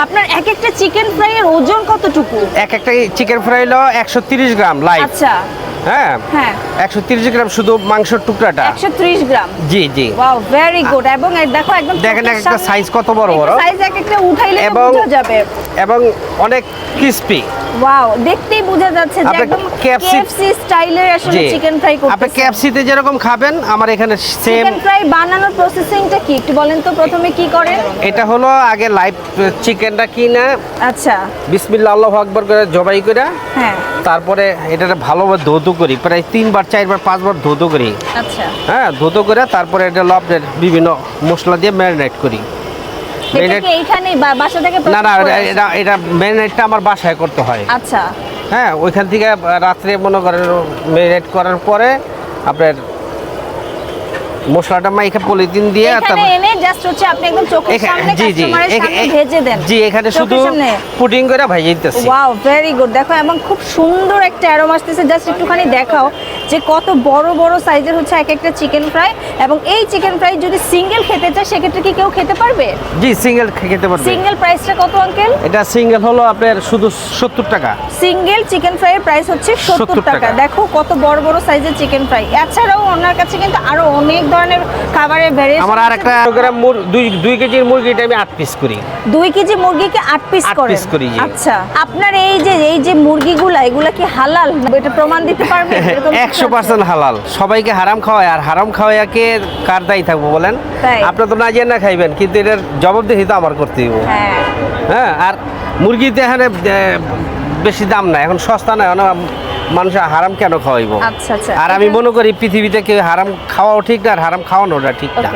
আপনার এক একটা চিকেন ফ্রাই এর ওজন কতটুকু? এক একটা চিকেন ফ্রাই হলো 130 গ্রাম লাইভ। আচ্ছা হ্যাঁ হ্যাঁ 130 গ্রাম শুধু মাংসের টুকরাটা। 130 গ্রাম। জি জি। Wow very good. এবং দেখো একদম দেখেন একটা সাইজ কত বড় বড়, সাইজ এক একটা উঠাইলে তো এবং বোঝা যাবে। এবং অনেক ক্রিস্পি। ওয়াও দেখতেই বোঝা যাচ্ছে যে আপনি একদম KFC কেএফসি স্টাইলের আসলে জি। চিকেন ফ্রাই করতেছেন। আপনি কেএফসিতে যেরকম খাবেন আমার এখানে সেম। চিকেন ফ্রাই বানানোর প্রসেসিংটা কি একটু বলেন তো, প্রথমে কি করেন? এটা হলো আগে লাইভ চিকেনটা কিনে আচ্ছা বিসমিল্লাহ আল্লাহু আকবার করে জবাই করে, হ্যাঁ তারপরে এটা ভালোভাবে ধৌত করি, প্রায় 3বার 4বার 5বার ধৌত করি। আচ্ছা হ্যাঁ ধৌত করে তারপরে এটা আপনার বিভিন্ন মশলা দিয়ে ম্যারিনেট করি। এটা কি এইখানে বাসা থেকে না না, process করে আসে? এটা ম্যারিনেটটা আমার বাসায় করতে হয়। আচ্ছা হ্যাঁ ওইখান থেকে রাত্রে মনে করেন ম্যারিনেট করার পরে আপনার মশলাটা মাইখা পলিথিন দিয়ে এখানে এনে জাস্ট হচ্ছে আপনি একদম চোখের সামনে জি জি কাস্টমারের সামনে ভেজে দেন। জি এখানে চোখের শুধু সামনে। পুডিং করে ভাজিয়ে দিতেছি। Wow very good. দেখো এবং খুব সুন্দর একটা অ্যারোমা আসতেছে। জাস্ট একটুখানি দেখাও যে কত বড় বড় সাইজের হচ্ছে এক একটা চিকেন ফ্রাই। এবং এই চিকেন ফ্রাই যদি সিঙ্গেল খেতে চায় সেক্ষেত্রে কি কেউ খেতে পারবে? জি সিঙ্গেল খেতে পারবে। সিঙ্গেল প্রাইসটা কত আঙ্কেল? এটা সিঙ্গেল হলো আপনার শুধু 70 টাকা। সিঙ্গেল চিকেন ফ্রাই এর প্রাইস হচ্ছে 70 টাকা। দেখো কত বড় বড় সাইজের চিকেন ফ্রাই। এছাড়াও ওনার কাছে কিন্তু আরো অনেক ধরনের খাবারের ভ্যারিয়েশন। আমার আরেকটা গ্রাম 2 কেজির মুরগিটা আমি 8 পিস করি। 2 কেজি মুরগিকে 8 পিস 8 করেন? পিস করি, জি। আচ্ছা আপনার এই যে মুরগিগুলা এগুলা কি হালাল? এটা প্রমাণ দিতে পারবেন? এরকম কিছু আছে? 100% হালাল। সবাইকে হারাম খাওয়ায়, আর হারাম খাওয়াইয়াকে কার দায়ী থাকবো বলেন? তাই। আপনি তো না জেনে না খাইবেন, কিন্তু এটার জবাবদিহি তো আমার করতে হবে। হ্যাঁ হ্যাঁ আর মুরগিতে এখানে বেশি দাম না, এখন সস্তা না, এখন মানুষ হারাম কেন খাওয়াইবো? আচ্ছা আচ্ছা। আর আমি মনে করি পৃথিবীতে কেউ হারাম খাওয়াও ঠিক না, আর হারাম খাওয়ানোটা ঠিক না।